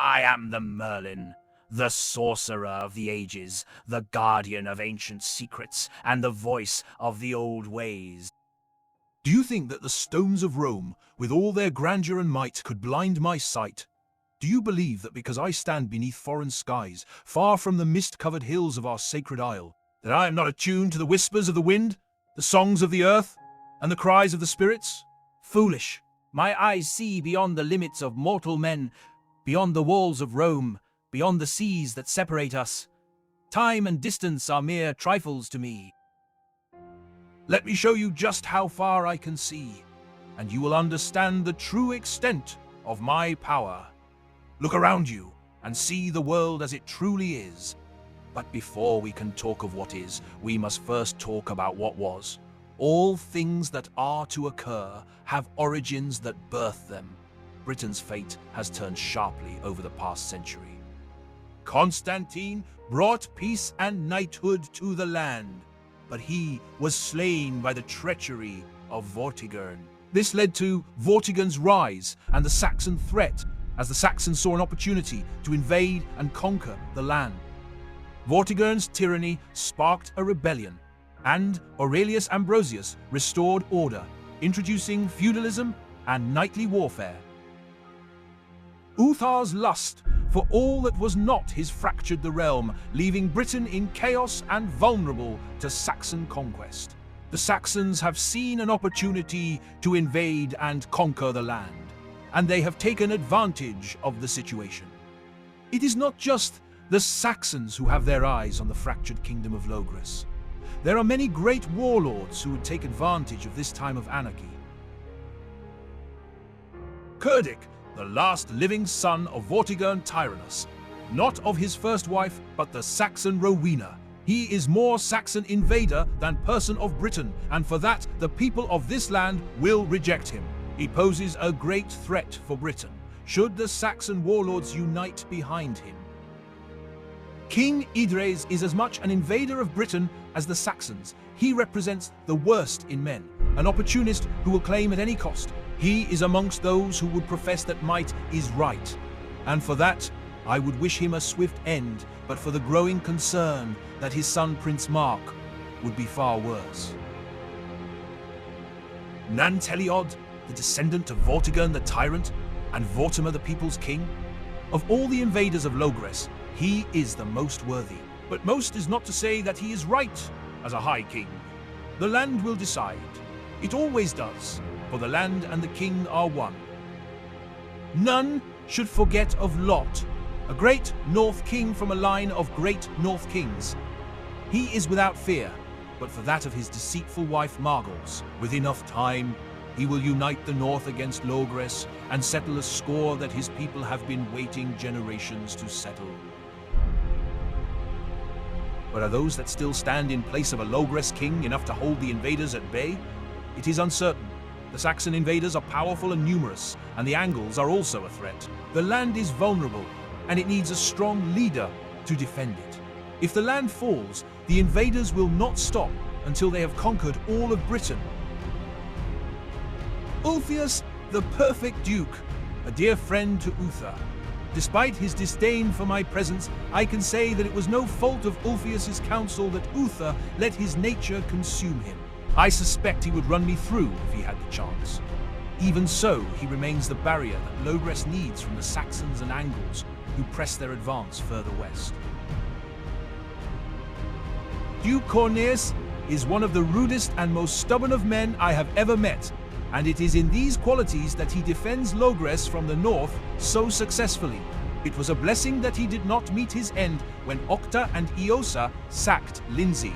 I am the Merlin, the sorcerer of the ages, the guardian of ancient secrets, and the voice of the old ways. Do you think that the stones of Rome, with all their grandeur and might, could blind my sight? Do you believe that because I stand beneath foreign skies, far from the mist-covered hills of our sacred isle, that I am not attuned to the whispers of the wind, the songs of the earth, and the cries of the spirits? Foolish! My eyes see beyond the limits of mortal men, beyond the walls of Rome, beyond the seas that separate us. Time and distance are mere trifles to me. Let me show you just how far I can see, and you will understand the true extent of my power. Look around you and see the world as it truly is. But before we can talk of what is, we must first talk about what was. All things that are to occur have origins that birth them. Britain's fate has turned sharply over the past century. Constantine brought peace and knighthood to the land, but he was slain by the treachery of Vortigern. This led to Vortigern's rise and the Saxon threat, as the Saxons saw an opportunity to invade and conquer the land. Vortigern's tyranny sparked a rebellion, and Aurelius Ambrosius restored order, introducing feudalism and knightly warfare. Uthar's lust for all that was not his fractured the realm, leaving Britain in chaos and vulnerable to Saxon conquest. The Saxons have seen an opportunity to invade and conquer the land, and they have taken advantage of the situation. It is not just the Saxons who have their eyes on the fractured kingdom of Logres. There are many great warlords who would take advantage of this time of anarchy. Cerdic, the last living son of Vortigern Tyrannus, not of his first wife, but the Saxon Rowena. He is more Saxon invader than person of Britain, and for that the people of this land will reject him. He poses a great threat for Britain, should the Saxon warlords unite behind him. King Idres is as much an invader of Britain as the Saxons. He represents the worst in men, an opportunist who will claim at any cost. He is amongst those who would profess that might is right, and for that I would wish him a swift end, but for the growing concern that his son Prince Mark would be far worse. Nanteliod, the descendant of Vortigern the tyrant, and Vortimer the people's king? Of all the invaders of Logres, he is the most worthy. But most is not to say that he is right as a high king. The land will decide. It always does, for the land and the king are one. None should forget of Lot, a great North king from a line of great North kings. He is without fear, but for that of his deceitful wife Margals. With enough time, he will unite the North against Logres and settle a score that his people have been waiting generations to settle. But are those that still stand in place of a Logres king enough to hold the invaders at bay? It is uncertain. The Saxon invaders are powerful and numerous, and the Angles are also a threat. The land is vulnerable, and it needs a strong leader to defend it. If the land falls, the invaders will not stop until they have conquered all of Britain. Ulfius, the perfect duke, a dear friend to Uther. Despite his disdain for my presence, I can say that it was no fault of Ulfius's counsel that Uther let his nature consume him. I suspect he would run me through if he had the chance. Even so, he remains the barrier that Logres needs from the Saxons and Angles, who press their advance further west. Duke Corneas is one of the rudest and most stubborn of men I have ever met, and it is in these qualities that he defends Logres from the north so successfully. It was a blessing that he did not meet his end when Octa and Eosa sacked Lindsay.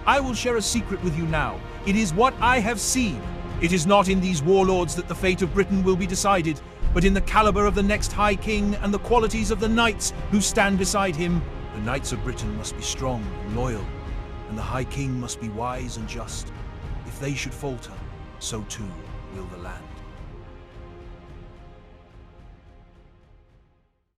I will share a secret with you now. It is what I have seen. It is not in these warlords that the fate of Britain will be decided, but in the caliber of the next High King and the qualities of the knights who stand beside him. The knights of Britain must be strong and loyal, and the High King must be wise and just. If they should falter, so too will the land.